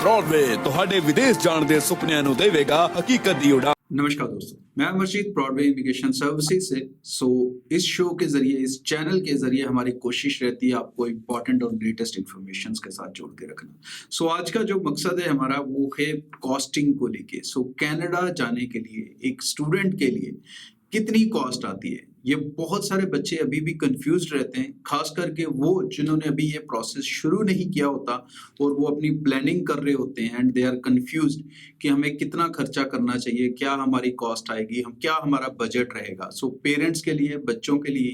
Broadway ਤੁਹਾਡੇ ਵਿਦੇਸ਼ ਜਾਣ ਦੇ ਸੁਪਨਿਆਂ ਨੂੰ ਦੇਵੇਗਾ ਹਕੀਕਤ ਦੀ ਉਡਾਨ। नमस्कार दोस्तों, मैं अमरजीत ब्रॉडवे इमिग्रेशन सर्विसेज से। इस शो के जरिए, इस चैनल के जरिए हमारी कोशिश रहती है आपको इम्पोर्टेंट और लेटेस्ट इन्फॉर्मेशन के साथ जोड़ के रखना। आज का जो मकसद है हमारा वो है कॉस्टिंग को लेके। कनाडा जाने के लिए एक स्टूडेंट के लिए कितनी कॉस्ट आती है, ये बहुत सारे बच्चे अभी भी कंफ्यूज रहते हैं, खास करके वो जिन्होंने अभी ये प्रोसेस शुरू नहीं किया होता और वो अपनी प्लानिंग कर रहे होते हैं एंड दे आर कंफ्यूज्ड कि हमें कितना खर्चा करना चाहिए, क्या हमारी कॉस्ट आएगी, क्या हमारा बजट रहेगा। पेरेंट्स के लिए, बच्चों के लिए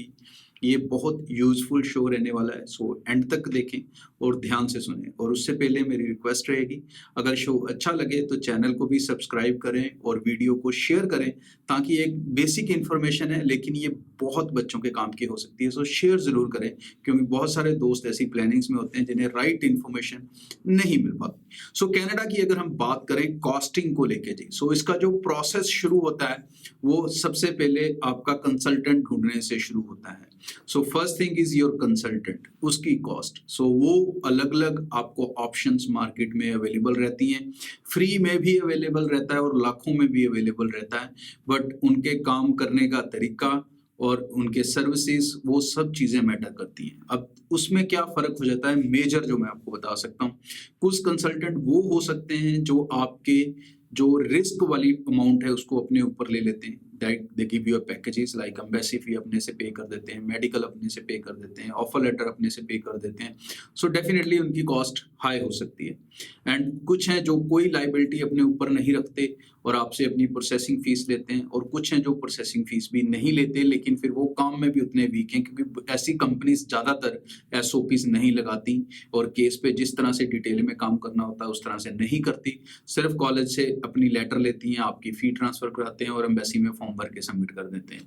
ये बहुत यूजफुल शो रहने वाला है। एंड तक देखें और ध्यान से सुनें। और उससे पहले मेरी रिक्वेस्ट रहेगी, अगर शो अच्छा लगे तो चैनल को भी सब्सक्राइब करें और वीडियो को शेयर करें, ताकि एक बेसिक इन्फॉर्मेशन है लेकिन ये बहुत बच्चों के काम की हो सकती है। शेयर जरूर करें, क्योंकि बहुत सारे दोस्त ऐसी प्लानिंग्स में होते हैं जिन्हें राइट इन्फॉर्मेशन नहीं मिल पाती। कनाडा की अगर हम बात करें कॉस्टिंग को लेके जी, इसका जो प्रोसेस शुरू होता है वो सबसे पहले आपका कंसल्टेंट ढूंढने से शुरू होता है। First thing is your consultant, उसकी कॉस्ट। वो अलग अलग आपको ऑप्शंस मार्केट में अवेलेबल रहती हैं, फ्री में भी अवेलेबल रहता है और लाखों में भी अवेलेबल रहता है। बट उनके काम करने का तरीका और उनके सर्विसेज, वो सब चीजें मैटर करती हैं। अब उसमें क्या फर्क हो जाता है मेजर, जो मैं आपको बता सकता हूँ। कुछ कंसल्टेंट वो हो सकते हैं जो आपके जो रिस्क वाली अमाउंट है उसको अपने ऊपर ले लेते हैं। They give you packages like embassy fee अपने से पे कर देते हैं, मेडिकल अपने से पे कर देते हैं, ऑफर लेटर अपने से पे कर देते हैं। डेफिनेटली उनकी कॉस्ट हाई हो सकती है। एंड कुछ हैं जो कोई लाइबिलिटी अपने ऊपर नहीं रखते और आपसे अपनी प्रोसेसिंग फीस लेते हैं, और कुछ हैं जो प्रोसेसिंग फीस भी नहीं लेते लेकिन फिर वो काम में भी उतने वीक हैं, क्योंकि ऐसी कंपनीज ज्यादातर एसओपीज नहीं लगाती और केस पे जिस तरह से डिटेल में काम करना होता है उस तरह से नहीं करती। सिर्फ कॉलेज से अपनी लेटर लेती हैं, आपकी फी ट्रांसफर कराते हैं और एम्बेसी में फॉर्म भर के सबमिट कर देते हैं।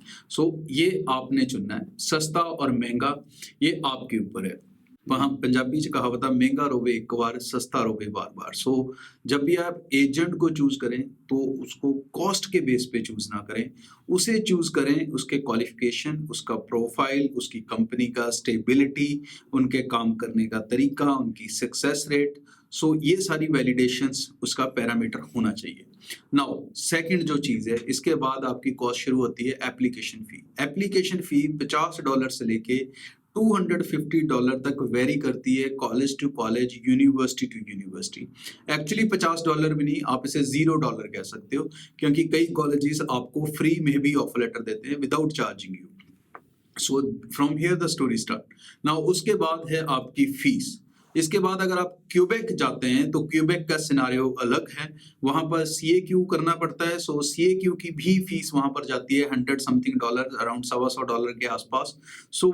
ये आपने चुनना है, सस्ता और महंगा ये आपके ऊपर है। वहां पंजाबी च कहावत है, महंगा रोवे एक बार, सस्ता रोवे बार बार। जब भी आप एजेंट को चूज करें तो उसको कॉस्ट के बेस पे चूज ना करें, उसे चूज करें उसके क्वालिफिकेशन, उसका प्रोफाइल, उसकी कंपनी का स्टेबिलिटी, उनके काम करने का तरीका, उनकी सक्सेस रेट। ये सारी वैलिडेशंस उसका पैरामीटर होना चाहिए। नाउ सेकंड जो चीज है, इसके बाद आपकी कॉस्ट शुरू होती है एप्लीकेशन फी। एप्लीकेशन फी $50 से लेके $250 तक वेरी करती है, college to college, university to university. Actually $50 भी नहीं, आप इसे $0 कह सकते हो, क्योंकि कई कॉलेजेस आपको फ्री में भी ऑफर लेटर देते हैं without charging you. From here the story start. Now उसके बाद है आपकी फीस। इसके बाद अगर आप क्यूबेक जाते हैं तो क्यूबेक का सिनारियो अलग है, वहां पर CAQ करना पड़ता है। CAQ की भी फीस वहां पर जाती है $100 समथिंग, अराउंड $125 के आसपास।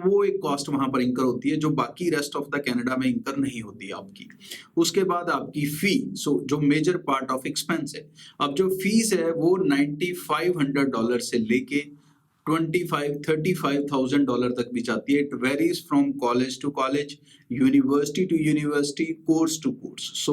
वो एक कॉस्ट वहां पर इंकर होती है जो बाकी रेस्ट ऑफ द कनाडा में इंकर नहीं होती है आपकी। उसके बाद आपकी फी, जो मेजर पार्ट ऑफ एक्सपेंस है। अब जो फीस है वो $9,500 से लेके $25,000-35,000 तक भी जाती है। It varies from college to college, university to university, course to course.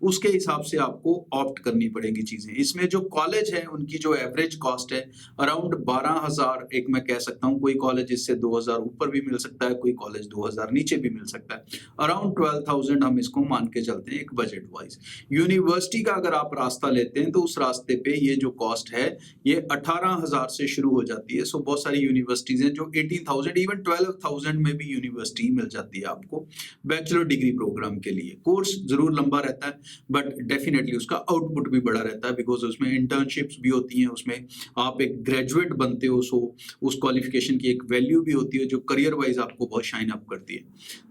उसके हिसाब से आपको ऑप्ट करनी पड़ेगी चीजें। इसमें जो कॉलेज है उनकी जो एवरेज कॉस्ट है अराउंड 12,000, एक मैं कह सकता हूँ। कोई कॉलेज इससे 2,000 ऊपर भी मिल सकता है, कोई कॉलेज 2,000 नीचे भी मिल सकता है। अराउंड 12,000 हम इसको मान के चलते हैं एक बजट वाइज। यूनिवर्सिटी का अगर आप रास्ता लेते हैं तो उस रास्ते पे ये जो कॉस्ट है ये 18,000 से शुरू हो जाती है। बहुत सारी यूनिवर्सिटीज हैं जो 18,000, इवन 12,000 में भी यूनिवर्सिटी मिल जाती है आपको बैचलर डिग्री प्रोग्राम के लिए। कोर्स जरूर लंबा रहता है बट डेफिनेटली उसका आउटपुट भी बड़ा रहता है, बिकॉज उसमें इंटर्नशिप्स भी होती हैं, उसमें आप एक ग्रेजुएट बनते हो। उस क्वालिफिकेशन की एक वैल्यू भी होती है जो करियर वाइज आपको बहुत शाइन अप करती है।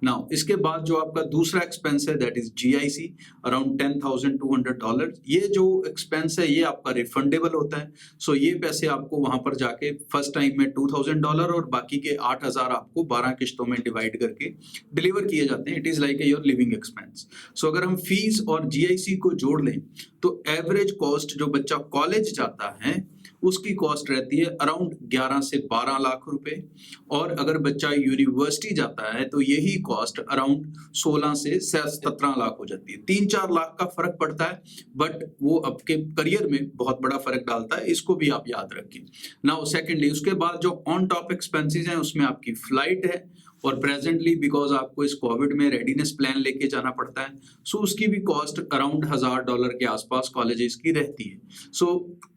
नाउ इसके बाद जो आपका दूसरा एक्सपेंस है दैट इज GIC, अराउंड $10,200। ये जो एक्सपेंस है ये आपका रिफंडेबल होता है। ये पैसे आपको वहां पर जाके फर्स्ट टाइम में $2,000 और बाकी के 8,000 आपको 12 किश्तों में डिवाइड करके डिलीवर किए जाते हैं। It is like your living expense. अगर हम फीस और GIC को जोड़ लें तो एवरेज कॉस्ट जो बच्चा कॉलेज जाता है उसकी कॉस्ट रहती है अराउंड 11 से 12 लाख रुपए, और अगर बच्चा यूनिवर्सिटी जाता है तो यही कॉस्ट अराउंड 16 से 17 लाख हो जाती है। 3-4 लाख का फर्क पड़ता है, बट वो आपके करियर में बहुत बड़ा फर्क डालता है, इसको भी आप याद रखें। नाउ सेकेंडली उसके बाद जो ऑन टॉप एक्सपेंसेस हैं उसमें आपकी फ्लाइट है, और प्रेजेंटली बिकॉज आपको इस कोविड में रेडीनेस प्लान लेके जाना पड़ता है, सो उसकी भी कॉस्ट अराउंड $1000 के आसपास कॉलेजेस की रहती है। सो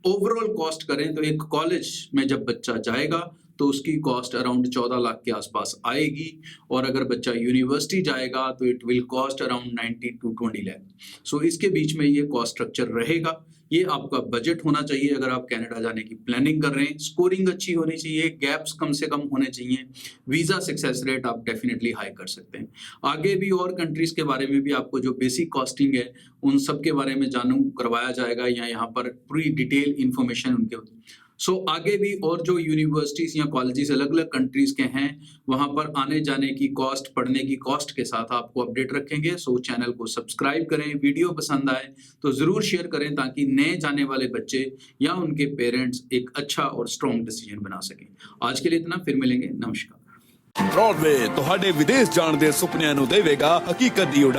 ओवरऑल कॉस्ट करें तो एक कॉलेज में जब बच्चा जाएगा तो उसकी कॉस्ट अराउंड 14 लाख के आसपास आएगी, और अगर बच्चा यूनिवर्सिटी जाएगा तो it will cost around 90 to 20 lakh. So इसके बीच में ये कॉस्ट स्ट्रक्चर रहेगा। ये आपका बजट होना चाहिए अगर आप कनाडा जाने की प्लानिंग कर रहे हैं। स्कोरिंग अच्छी होनी चाहिए, गैप्स कम से कम होने चाहिए, वीजा सक्सेस रेट आप डेफिनेटली हाई कर सकते हैं। आगे भी और कंट्रीज के बारे में भी आपको जो बेसिक कॉस्टिंग है उन सब के बारे में जानू करवाया जाएगा, या यहाँ पर पूरी डिटेल इंफॉर्मेशन उनके। सो आगे भी और जो यूनिवर्सिटीज या कॉलेजेस अलग अलग कंट्रीज के हैं वहां पर आने जाने की कॉस्ट, पढ़ने की कॉस्ट के साथ आपको अपडेट रखेंगे। सो चैनल को सब्सक्राइब करें, वीडियो पसंद आए तो जरूर शेयर करें ताकि नए जाने वाले बच्चे या उनके पेरेंट्स एक अच्छा और स्ट्रॉन्ग डिसीजन बना सकें। आज के लिए इतना, फिर मिलेंगे, नमस्कार। ब्रॉडवे ਤੁਹਾਡੇ ਵਿਦੇਸ਼ ਜਾਣ ਦੇ ਸੁਪਨਿਆਂ ਨੂੰ ਦੇਵੇਗਾ ਹਕੀਕਤ ਦੀ ਉਡਾਨ।